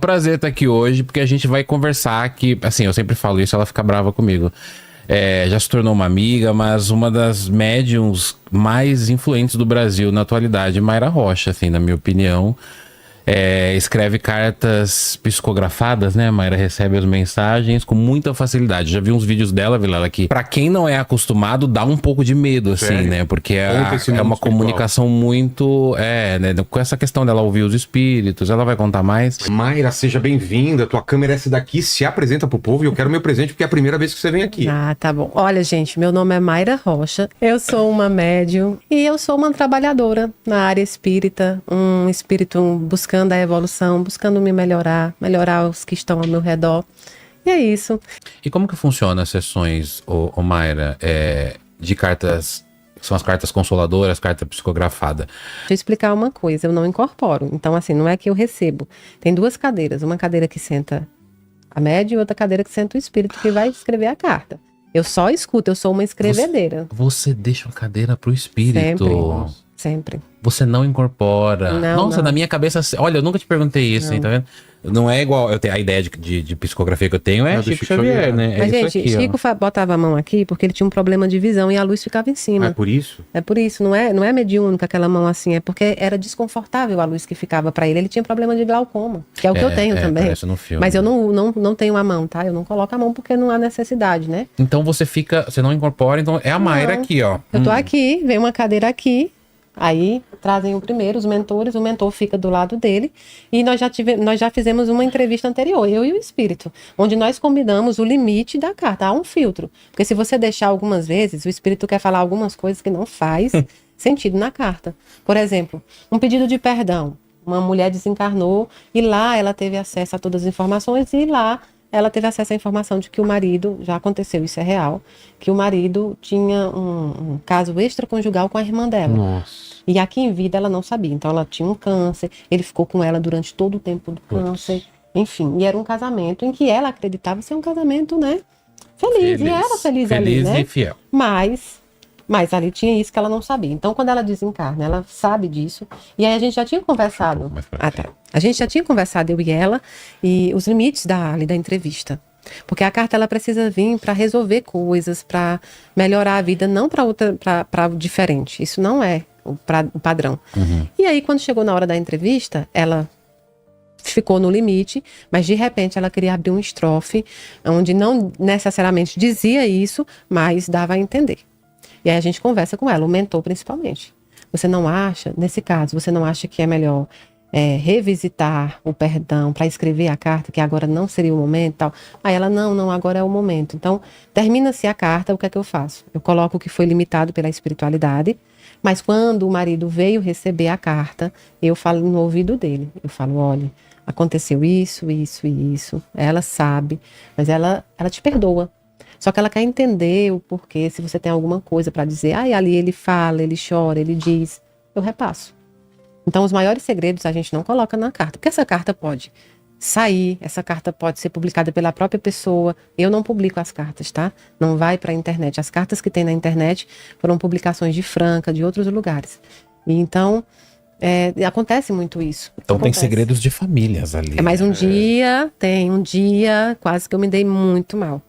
prazer estar aqui hoje, porque a gente vai conversar aqui. Assim, eu sempre falo isso, ela fica brava comigo. Já se tornou uma amiga, mas uma das médiums mais influentes do Brasil na atualidade, Mayra Rocha, assim, na minha opinião. Escreve cartas psicografadas, né? A Mayra recebe as mensagens com muita facilidade. Já vi uns vídeos dela, Vilela, que pra quem não é acostumado, dá um pouco de medo, assim, sério? Né? Porque é uma espiritual. Comunicação muito... né? Com essa questão dela ouvir os espíritos, ela vai contar mais. Mayra, seja bem-vinda. Tua câmera é essa daqui, se apresenta pro povo e eu quero meu presente porque é a primeira vez que você vem aqui. Ah, tá bom. Olha, gente, meu nome é Mayra Rocha. Eu sou uma médium e eu sou uma trabalhadora na área espírita. Um espírito buscando a evolução, buscando me melhorar os que estão ao meu redor. E é isso. E como que funciona as sessões, Mayra, de cartas, são as cartas consoladoras, carta psicografada? Deixa eu explicar uma coisa, eu não incorporo. Então, assim, não é que eu recebo. Tem duas cadeiras, uma cadeira que senta a médium e outra cadeira que senta o espírito que vai escrever a carta. Eu só escuto, eu sou uma escrevedeira. Você deixa uma cadeira pro espírito? Sempre. Você não incorpora. Nossa, não. Na minha cabeça... Olha, eu nunca te perguntei isso, hein, tá vendo? Não é igual... A ideia de psicografia que eu tenho é Chico Xavier, né? Mas, gente, aqui, Chico botava a mão aqui porque ele tinha um problema de visão e a luz ficava em cima. É por isso? É por isso. Não é mediúnica aquela mão assim. É porque era desconfortável a luz que ficava pra ele. Ele tinha problema de glaucoma, que é o que eu tenho também. No filme. Mas eu não tenho a mão, tá? Eu não coloco a mão porque não há necessidade, né? Então você não incorpora, então é a Mayra aqui, ó. Eu tô aqui, vem uma cadeira aqui. Aí trazem o primeiro, os mentores, o mentor fica do lado dele e nós já fizemos uma entrevista anterior, eu e o espírito, onde nós combinamos o limite da carta, há um filtro, porque se você deixar algumas vezes, o espírito quer falar algumas coisas que não faz sentido na carta. Por exemplo, um pedido de perdão, uma mulher desencarnou e lá ela teve acesso a todas as informações e lá ela teve acesso à informação de que o marido, já aconteceu, isso é real, que o marido tinha um caso extraconjugal com a irmã dela. Nossa. E aqui em vida ela não sabia. Então ela tinha um câncer, ele ficou com ela durante todo o tempo do câncer. Enfim, e era um casamento em que ela acreditava ser um casamento, né? Feliz. E era feliz ali, né? E fiel. Mas ali tinha isso que ela não sabia. Então, quando ela desencarna, ela sabe disso. E aí a gente já tinha conversado. A gente já tinha conversado, eu e ela, e os limites da entrevista. Porque a carta ela precisa vir para resolver coisas, para melhorar a vida, não para diferente. Isso não é o padrão. Uhum. E aí, quando chegou na hora da entrevista, ela ficou no limite, mas de repente ela queria abrir um estrofe, onde não necessariamente dizia isso, mas dava a entender. E aí a gente conversa com ela, o mentor principalmente. Você não acha, nesse caso, você não acha que é melhor revisitar o perdão para escrever a carta, que agora não seria o momento e tal? Aí ela, não, agora é o momento. Então, termina-se a carta, o que é que eu faço? Eu coloco o que foi limitado pela espiritualidade, mas quando o marido veio receber a carta, eu falo no ouvido dele. Eu falo, olha, aconteceu isso, isso e isso. Ela sabe, mas ela te perdoa. Só que ela quer entender o porquê, se você tem alguma coisa para dizer. Ali ele fala, ele chora, ele diz. Eu repasso. Então, os maiores segredos a gente não coloca na carta. Porque essa carta pode sair, essa carta pode ser publicada pela própria pessoa. Eu não publico as cartas, tá? Não vai para a internet. As cartas que tem na internet foram publicações de Franca, de outros lugares. E então, acontece muito isso. Então tem segredos de famílias ali. Mas um dia, quase que eu me dei muito mal.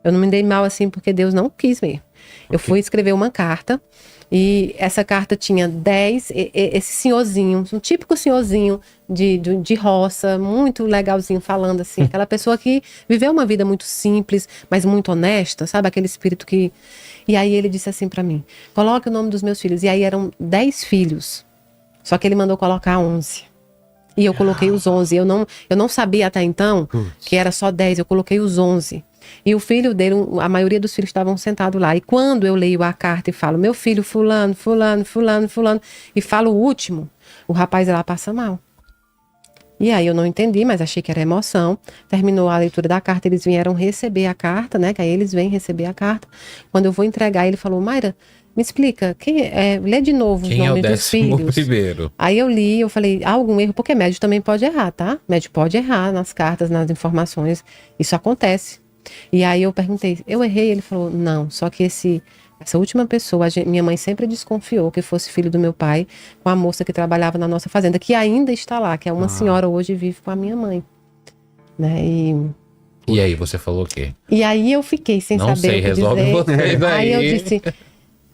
Eu não me dei mal assim porque Deus não quis mesmo. Eu fui escrever uma carta e essa carta tinha 10, esse senhorzinho, um típico senhorzinho de roça, muito legalzinho falando assim, aquela pessoa que viveu uma vida muito simples, mas muito honesta, sabe? Aquele espírito que... E aí ele disse assim pra mim, coloque o nome dos meus filhos. E aí eram 10 filhos, só que ele mandou colocar 11. E eu coloquei os 11. Eu não sabia até então que era só 10, eu coloquei os 11. E o filho dele, a maioria dos filhos estavam sentados lá. E quando eu leio a carta e falo, meu filho fulano, fulano, fulano, fulano, e falo o último, o rapaz lá passa mal. E aí eu não entendi, mas achei que era emoção. Terminou a leitura da carta, eles vieram receber a carta, né? Que aí eles vêm receber a carta. Quando eu vou entregar, ele falou, Mayra, me explica, lê de novo os nomes dos filhos. Primeiro? Aí eu li, eu falei, há algum erro? Porque médium também pode errar, tá? Médium pode errar nas cartas, nas informações. Isso acontece. E aí eu perguntei, eu errei? Ele falou, não, só que essa última pessoa, minha mãe sempre desconfiou que fosse filho do meu pai, com a moça que trabalhava na nossa fazenda, que ainda está lá, que é uma senhora hoje e vive com a minha mãe. né? E aí, você falou o quê? E aí eu fiquei sem Não saber sei, o que resolve dizer. você daí. Aí eu disse,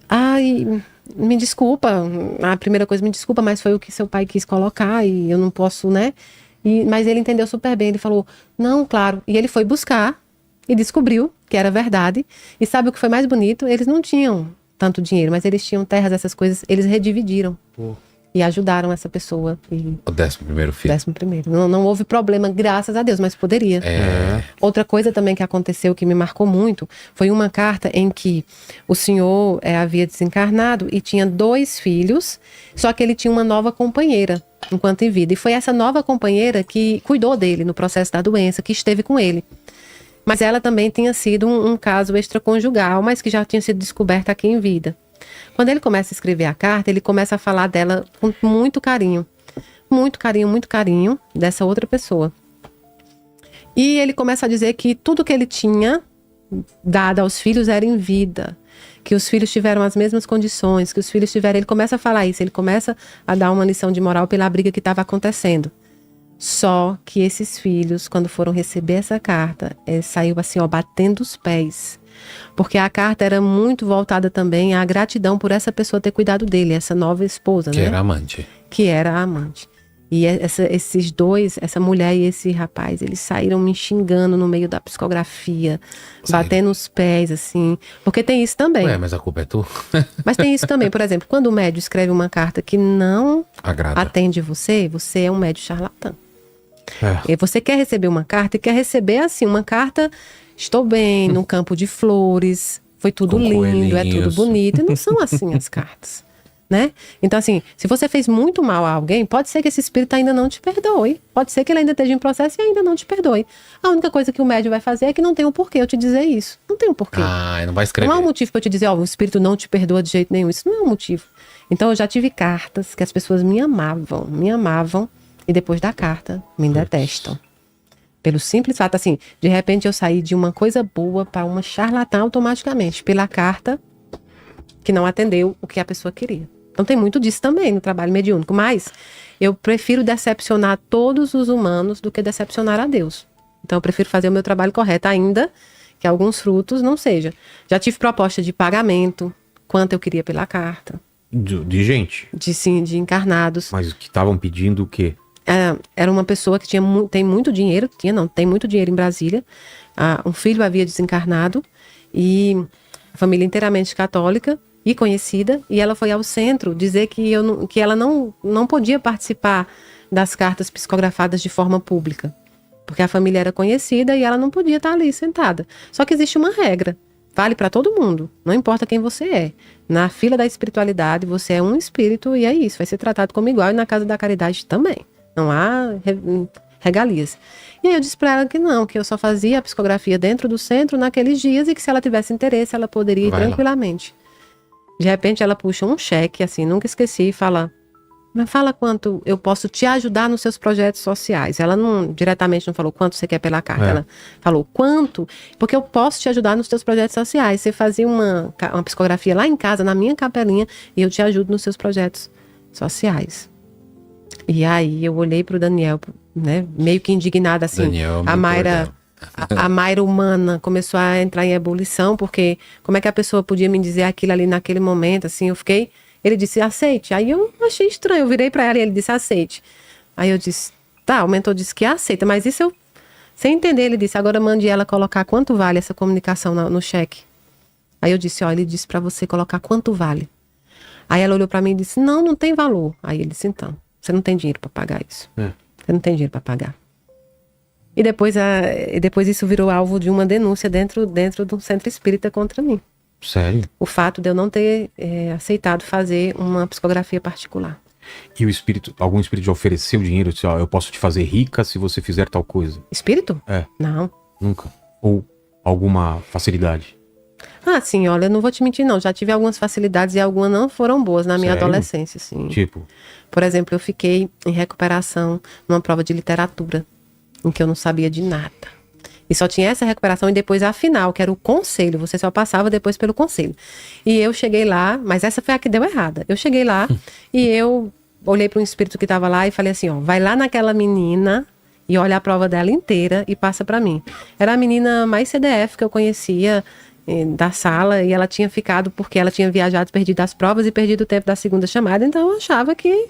ai, me desculpa, a primeira coisa, me desculpa, mas foi o que seu pai quis colocar e eu não posso, né? Mas ele entendeu super bem, ele falou, não, claro. E ele foi buscar e descobriu que era verdade. E sabe o que foi mais bonito? Eles não tinham tanto dinheiro, mas eles tinham terras, essas coisas, eles redividiram. E ajudaram essa pessoa. E O 11º filho. 11º. Não houve problema, graças a Deus, mas poderia. Outra coisa também que aconteceu que me marcou muito foi uma carta em que o senhor havia desencarnado e tinha 2 filhos, só que ele tinha uma nova companheira enquanto em vida. E foi essa nova companheira que cuidou dele no processo da doença, que esteve com ele. Mas ela também tinha sido um caso extraconjugal, mas que já tinha sido descoberta aqui em vida. Quando ele começa a escrever a carta, ele começa a falar dela com muito carinho. Muito carinho, muito carinho dessa outra pessoa. E ele começa a dizer que tudo que ele tinha dado aos filhos era em vida. Que os filhos tiveram as mesmas condições, que os filhos tiveram... Ele começa a falar isso, ele começa a dar uma lição de moral pela briga que estava acontecendo. Só que esses filhos, quando foram receber essa carta, saiu assim, ó, batendo os pés. Porque a carta era muito voltada também à gratidão por essa pessoa ter cuidado dele, essa nova esposa, Que né? era amante. Que era a amante. E esses dois, essa mulher e esse rapaz, eles saíram me xingando no meio da psicografia, batendo os pés, assim. Porque tem isso também. Ué, mas a culpa é tua. Mas tem isso também, por exemplo, quando o médium escreve uma carta que não Agrada. atende você é um médium charlatão. E você quer receber uma carta e quer receber assim, uma carta, estou bem, no campo de flores, foi tudo Com lindo, é tudo coelhinhos. bonito. E não são assim as cartas, né? Então assim, se você fez muito mal a alguém, pode ser que esse espírito ainda não te perdoe. Pode ser que ele ainda esteja em processo e ainda não te perdoe. A única coisa que o médium vai fazer é que não tem um porquê eu te dizer isso. Não tem um porquê. Ah, não vai escrever. Não há um motivo para eu te dizer, ó, o espírito não te perdoa de jeito nenhum. Isso não é um motivo. Então eu já tive cartas que as pessoas me amavam e depois da carta me detestam. Pelo simples fato, assim, de repente eu saí de uma coisa boa para uma charlatã automaticamente, pela carta que não atendeu o que a pessoa queria. Então tem muito disso também no trabalho mediúnico, mas eu prefiro decepcionar todos os humanos do que decepcionar a Deus. Então eu prefiro fazer o meu trabalho correto, ainda que alguns frutos não seja. Já tive proposta de pagamento, quanto eu queria pela carta, De gente. de encarnados. Mas que estavam pedindo o quê? Era uma pessoa que tem muito dinheiro, tem muito dinheiro em Brasília. Um filho havia desencarnado e a família inteiramente católica e conhecida, e ela foi ao centro dizer que ela não podia participar das cartas psicografadas de forma pública, porque a família era conhecida e ela não podia estar ali sentada. Só que existe uma regra, vale para todo mundo, não importa quem você é. Na fila da espiritualidade, você é um espírito e é isso, vai ser tratado como igual, e na casa da caridade também. Não há regalias. E aí eu disse para ela que não, que eu só fazia a psicografia dentro do centro naqueles dias e que se ela tivesse interesse, ela poderia ir tranquilamente. De repente ela puxa um cheque, assim, nunca esqueci, e fala, mas fala quanto eu posso te ajudar nos seus projetos sociais. Ela diretamente não falou quanto você quer pela carta, ela falou quanto, porque eu posso te ajudar nos seus projetos sociais. Você fazia uma psicografia lá em casa, na minha capelinha, e eu te ajudo nos seus projetos sociais. E aí eu olhei pro Daniel, né, meio que indignada, assim. Daniel, a Mayra humana começou a entrar em ebulição, porque como é que a pessoa podia me dizer aquilo ali naquele momento, assim, eu fiquei... Ele disse, aceite. Aí eu achei estranho, eu virei pra ela e ele disse, aceite. Aí eu disse, tá, o mentor disse que aceita, mas isso eu... Sem entender, ele disse, agora mande ela colocar quanto vale essa comunicação no cheque. Aí eu disse, ó, ele disse pra você colocar quanto vale. Aí ela olhou pra mim e disse, não tem valor. Aí ele disse, então... Você não tem dinheiro para pagar isso. Você não tem dinheiro para pagar. E depois isso virou alvo de uma denúncia dentro do centro espírita contra mim. Sério? O fato de eu não ter aceitado fazer uma psicografia particular. E algum espírito já ofereceu dinheiro? Disse, ó, eu posso te fazer rica se você fizer tal coisa. Espírito? É. Não. Nunca. Ou alguma facilidade? Ah, sim, olha, eu não vou te mentir, não. Já tive algumas facilidades e algumas não foram boas na minha Sério? adolescência, sim. Tipo? Por exemplo, eu fiquei em recuperação numa prova de literatura, em que eu não sabia de nada. E só tinha essa recuperação e depois a final, que era o conselho. Você só passava depois pelo conselho. E eu cheguei lá, mas essa foi a que deu errada. Eu cheguei lá e eu olhei para um espírito que estava lá e falei assim, ó, vai lá naquela menina e olha a prova dela inteira e passa pra mim. Era a menina mais CDF que eu conhecia da sala, e ela tinha ficado porque ela tinha viajado, perdido as provas e perdido o tempo da segunda chamada, então eu achava que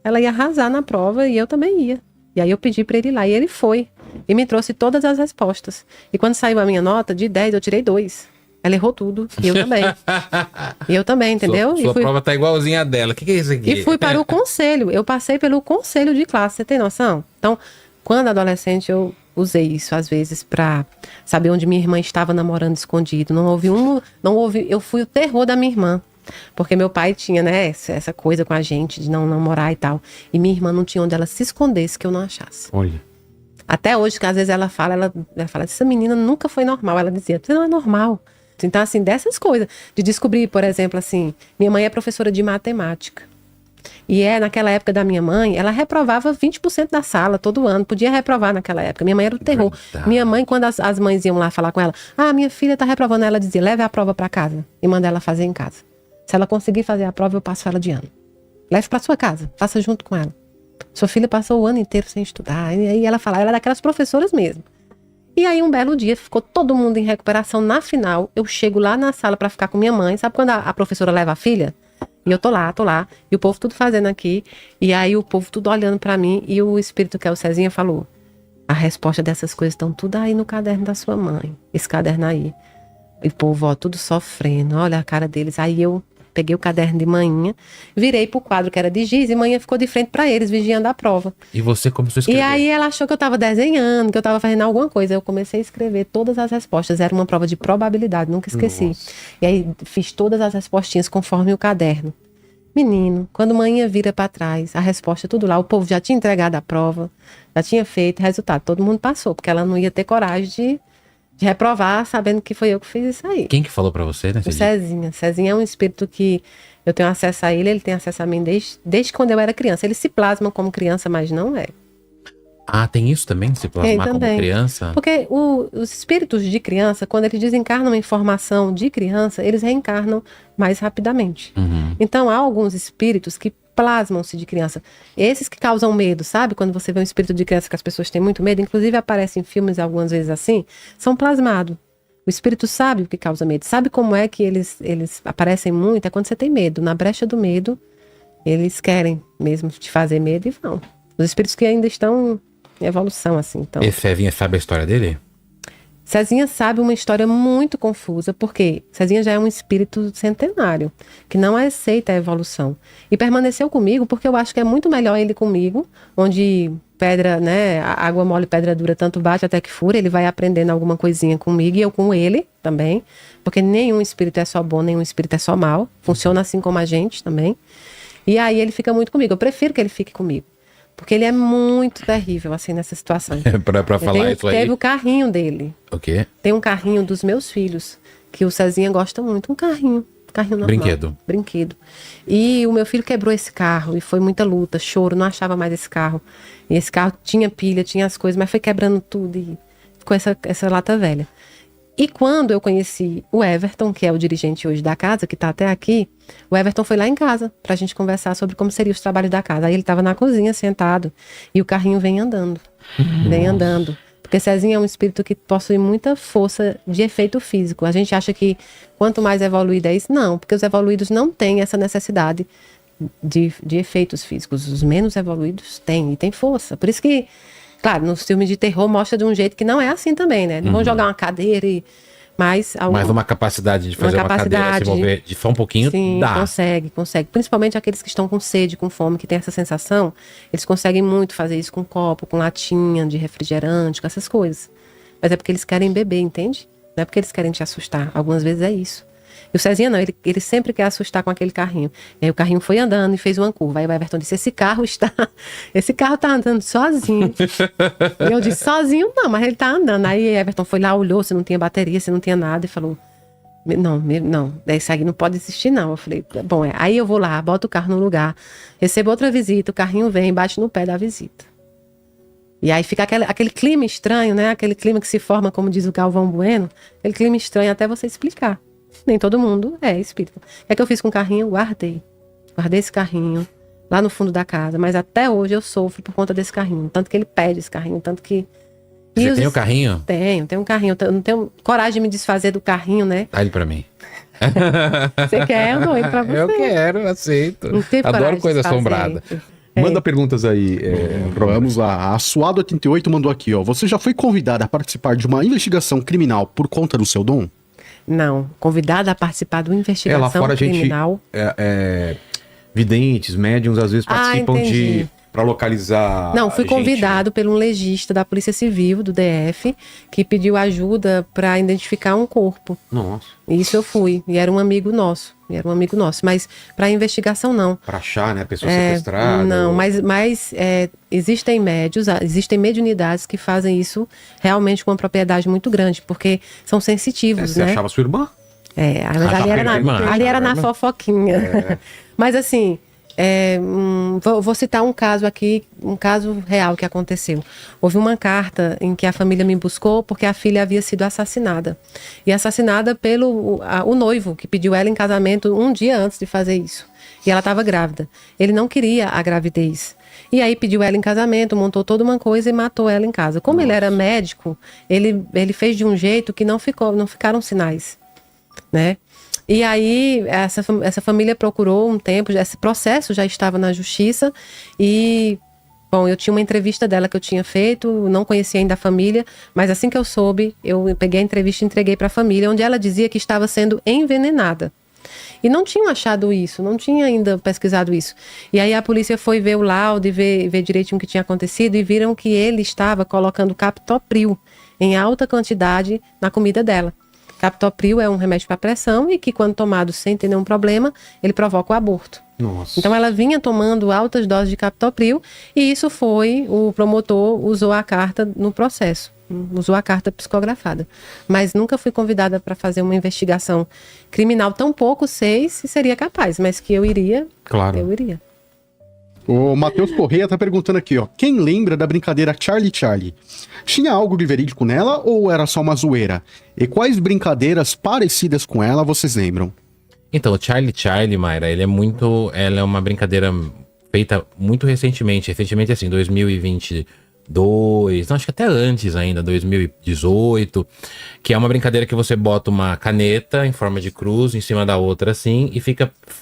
ela ia arrasar na prova e eu também ia. E aí eu pedi pra ele ir lá e ele foi. E me trouxe todas as respostas. E quando saiu a minha nota, de 10 eu tirei 2. Ela errou tudo. E eu também. E eu também, entendeu? Sua prova tá igualzinha a dela. O que é isso aqui? E fui para o conselho. Eu passei pelo conselho de classe. Você tem noção? Então, quando adolescente, eu usei isso às vezes pra saber onde minha irmã estava namorando escondido. Não houve. Eu fui o terror da minha irmã. Porque meu pai tinha, né, essa coisa com a gente de não namorar e tal. E minha irmã não tinha onde ela se escondesse que eu não achasse. Olha. Até hoje, que às vezes ela fala, essa menina nunca foi normal. Ela dizia, você não é normal. Então, assim, dessas coisas. De descobrir, por exemplo, assim, minha mãe é professora de matemática. E naquela época da minha mãe, ela reprovava 20% da sala todo ano. Podia reprovar naquela época. Minha mãe era o terror. Verdade. Minha mãe, quando as mães iam lá falar com ela, minha filha tá reprovando, ela dizia, leve a prova para casa e manda ela fazer em casa. Se ela conseguir fazer a prova, eu passo ela de ano. Leve para sua casa, faça junto com ela. Sua filha passou o ano inteiro sem estudar. E aí ela falava, ela era daquelas professoras mesmo. E aí um belo dia, ficou todo mundo em recuperação. Na final, eu chego lá na sala para ficar com minha mãe. Sabe quando a professora leva a filha? E eu tô lá. E o povo tudo fazendo aqui. E aí o povo tudo olhando para mim. E o espírito, que é o Cezinha, falou, a resposta dessas coisas estão tudo aí no caderno da sua mãe. Esse caderno aí. E o povo, ó, tudo sofrendo. Olha a cara deles. Aí eu peguei o caderno de manhã, virei pro quadro que era de giz e manhã ficou de frente para eles, vigiando a prova. E você começou a escrever? E aí ela achou que eu tava desenhando, que eu tava fazendo alguma coisa. Eu comecei a escrever todas as respostas. Era uma prova de probabilidade, nunca esqueci. Nossa. E aí fiz todas as respostinhas conforme o caderno. Menino, quando manhã vira para trás, a resposta tudo lá, o povo já tinha entregado a prova, já tinha feito, resultado, todo mundo passou, porque ela não ia ter coragem de reprovar, sabendo que foi eu que fiz isso aí. Quem que falou pra você, né? O Cezinha. Cezinha é um espírito que eu tenho acesso a ele tem acesso a mim desde quando eu era criança. Ele se plasma como criança, mas não é. Ah, tem isso também? Se plasmar como criança? Porque os espíritos de criança, quando eles desencarnam em formação de criança, eles reencarnam mais rapidamente. Uhum. Então, há alguns espíritos que plasmam-se de criança. Esses que causam medo, sabe? Quando você vê um espírito de criança que as pessoas têm muito medo, inclusive aparece em filmes algumas vezes assim, são plasmados. O espírito sabe o que causa medo. Sabe como é que eles aparecem muito? É quando você tem medo. Na brecha do medo, eles querem mesmo te fazer medo e vão. Os espíritos que ainda estão em evolução, assim. Então, Esse Cezinha sabe a história dele? Cezinha sabe uma história muito confusa, porque Cezinha já é um espírito centenário, que não aceita a evolução. E permaneceu comigo porque eu acho que é muito melhor ele comigo, onde pedra, né, a água mole, pedra dura, tanto bate até que fura, ele vai aprendendo alguma coisinha comigo e eu com ele também, porque nenhum espírito é só bom, nenhum espírito é só mal, funciona assim como a gente também. E aí ele fica muito comigo, eu prefiro que ele fique comigo. Porque ele é muito terrível, assim, nessa situação. pra falar isso aí. Teve o carrinho dele. O quê? Tem um carrinho dos meus filhos, que o Cezinha gosta muito. Um carrinho normal. Brinquedo. E o meu filho quebrou esse carro, e foi muita luta, choro, não achava mais esse carro. E esse carro tinha pilha, tinha as coisas, mas foi quebrando tudo, e ficou essa lata velha. E quando eu conheci o Everton, que é o dirigente hoje da casa, que tá até aqui, o Everton foi lá em casa pra gente conversar sobre como seriam os trabalhos da casa. Aí ele tava na cozinha sentado e o carrinho vem andando. Vem andando. Porque Cezinha é um espírito que possui muita força de efeito físico. A gente acha que quanto mais evoluído é isso, não. Porque os evoluídos não têm essa necessidade de efeitos físicos. Os menos evoluídos têm, e têm força. Por isso que, claro, nos filmes de terror mostra de um jeito que não é assim também, né? Não vão jogar uma cadeira e... Mas uma capacidade de fazer uma cadeira se mover de só um pouquinho, sim, dá. Consegue. Principalmente aqueles que estão com sede, com fome, que tem essa sensação, eles conseguem muito fazer isso com copo, com latinha de refrigerante, com essas coisas. Mas é porque eles querem beber, entende? Não é porque eles querem te assustar. Algumas vezes é isso. E o Cezinha não, ele sempre quer assustar com aquele carrinho. E aí o carrinho foi andando e fez uma curva. Aí o Everton disse, esse carro tá andando sozinho. E eu disse, sozinho não, mas ele tá andando. Aí Everton foi lá, olhou se não tinha bateria, se não tinha nada, e falou, não, isso aí não pode existir não. Eu falei, bom, aí eu vou lá, boto o carro no lugar, recebo outra visita, o carrinho vem, bate no pé da visita. E aí fica aquele clima estranho, né? Aquele clima que se forma, como diz o Galvão Bueno, aquele clima estranho até você explicar. Nem todo mundo é espírita. O que é que eu fiz com o carrinho? Guardei esse carrinho. lá no fundo da casa, mas até hoje eu sofro por conta desse carrinho. Tanto que ele pede esse carrinho, tanto que... Você tem o carrinho? Tenho um carrinho. Eu não tenho coragem de me desfazer do carrinho, né? Dá ele pra mim. Você quer? Eu dou ele pra você. Eu quero, aceito. Não tenho coragem Adoro de coisa desfazer. assombrada. Manda perguntas aí, Vamos lá. A Suado88 mandou aqui, ó. Você já foi convidada a participar de uma investigação criminal por conta do seu dom? Não, convidada a participar de uma investigação lá fora criminal. videntes, médiums, às vezes participam entendi. pra localizar. Não, fui gente, convidado por um legista da Polícia Civil do DF que pediu ajuda para identificar um corpo. Nossa. Isso eu fui, e era um amigo nosso. Mas para investigação não. Pra achar, né? A pessoa sequestrada. Não, ou- mas existem médios, existem mediunidades que fazem isso realmente com uma propriedade muito grande, porque são sensitivos, Você né? achava sua irmã? Mas tá ali era perguntando, ali era na né? fofoquinha. Mas assim, vou citar um caso aqui, um caso real que aconteceu. Houve uma carta em que a família me buscou porque a filha havia sido assassinada. E assassinada pelo o noivo, que pediu ela em casamento um dia antes de fazer isso. E ela estava grávida. Ele não queria a gravidez. E aí pediu ela em casamento, montou toda uma coisa e matou ela em casa. Como ele era médico, ele fez de um jeito que não ficaram sinais, né? E aí essa família procurou um tempo, esse processo já estava na justiça e, bom, eu tinha uma entrevista dela que eu tinha feito, não conhecia ainda a família, mas assim que eu soube, eu peguei a entrevista e entreguei para a família, onde ela dizia que estava sendo envenenada. E não tinham achado isso, não tinha ainda pesquisado isso. E aí a polícia foi ver o laudo e ver direitinho o que tinha acontecido e viram que ele estava colocando captopril em alta quantidade na comida dela. Captopril é um remédio para pressão e que, quando tomado sem ter nenhum problema, ele provoca o aborto. Nossa. Então ela vinha tomando altas doses de captopril e isso o promotor usou a carta no processo, usou a carta psicografada. Mas nunca fui convidada para fazer uma investigação criminal, tampouco sei se seria capaz, mas que eu iria, Claro. eu iria. O Matheus Correia tá perguntando aqui, ó. Quem lembra da brincadeira Charlie Charlie? Tinha algo de verídico nela ou era só uma zoeira? E quais brincadeiras parecidas com ela vocês lembram? Então, o Charlie, Mayra, ela é uma brincadeira feita muito recentemente, assim, 2022, não, acho que até antes ainda, 2018, que é uma brincadeira que você bota uma caneta em forma de cruz em cima da outra assim e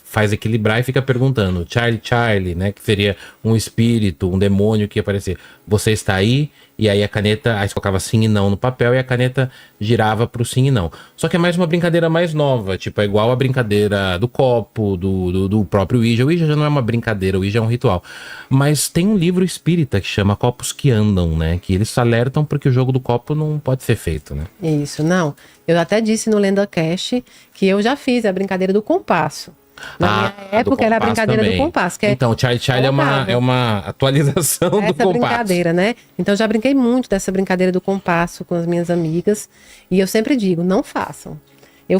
faz equilibrar e fica perguntando, Charlie, né, que seria um espírito, um demônio que ia aparecer, você está aí? E aí a caneta, aí você colocava sim e não no papel e a caneta girava pro sim e não. Só que é mais uma brincadeira mais nova, tipo, é igual a brincadeira do copo, do próprio Ouija. O Ouija já não é uma brincadeira, o Ouija é um ritual. Mas tem um livro espírita que chama Copos que Andam, né? Que eles alertam porque o jogo do copo não pode ser feito, né? Isso, não. Eu até disse no LendaCast que eu já fiz a brincadeira do compasso. Na minha época era a brincadeira do compasso. Que então, Charlie é uma atualização do essa compasso. brincadeira, né? Então, já brinquei muito dessa brincadeira do compasso com as minhas amigas. E eu sempre digo, não façam. Eu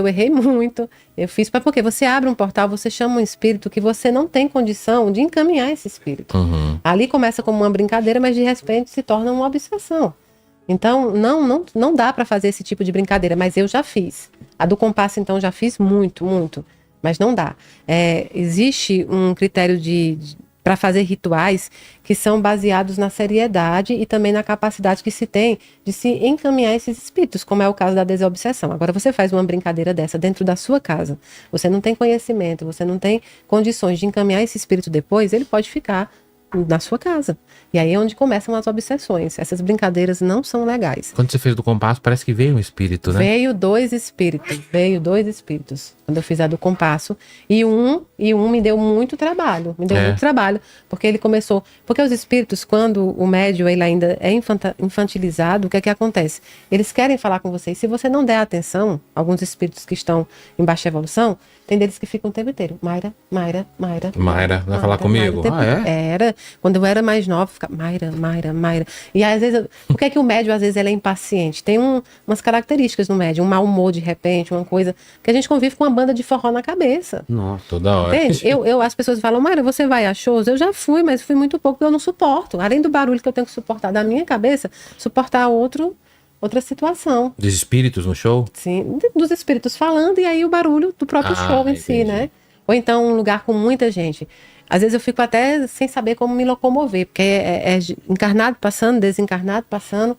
errei muito. Eu fiz, porque você abre um portal, você chama um espírito que você não tem condição de encaminhar esse espírito. Uhum. Ali começa como uma brincadeira, mas de repente se torna uma obsessão. Então, não dá para fazer esse tipo de brincadeira, mas eu já fiz. A do compasso, então, já fiz muito, muito. Mas não dá. Existe um critério para fazer rituais que são baseados na seriedade e também na capacidade que se tem de se encaminhar esses espíritos, como é o caso da desobsessão. Agora, você faz uma brincadeira dessa dentro da sua casa, você não tem conhecimento, você não tem condições de encaminhar esse espírito depois, ele pode ficar na sua casa. E aí é onde começam as obsessões. Essas brincadeiras não são legais. Quando você fez do compasso, parece que veio um espírito, né? Veio dois espíritos. Quando eu fiz a do compasso. E um me deu muito trabalho. Porque ele começou... Porque os espíritos, quando o médium ele ainda é infantilizado, o que é que acontece? Eles querem falar com você. E se você não der atenção, alguns espíritos que estão em baixa evolução, tem deles que ficam o tempo inteiro. Mayra, vai falar comigo? Era. Quando eu era mais nova, ficava Mayra. E aí, às vezes, por que é que o médium, às vezes, ele é impaciente? Tem umas características no médium, um mau humor de repente, uma coisa, que a gente convive com uma banda de forró na cabeça. Nossa, toda hora. Entende? As pessoas falam, Mayra, você vai a shows? Eu já fui, mas fui muito pouco, porque eu não suporto. Além do barulho que eu tenho que suportar da minha cabeça, suportar outra situação. Dos espíritos no show? Sim, dos espíritos falando e aí o barulho do próprio show em si, entendi. né? Ou então um lugar com muita gente. Às vezes eu fico até sem saber como me locomover, porque é encarnado passando, desencarnado passando.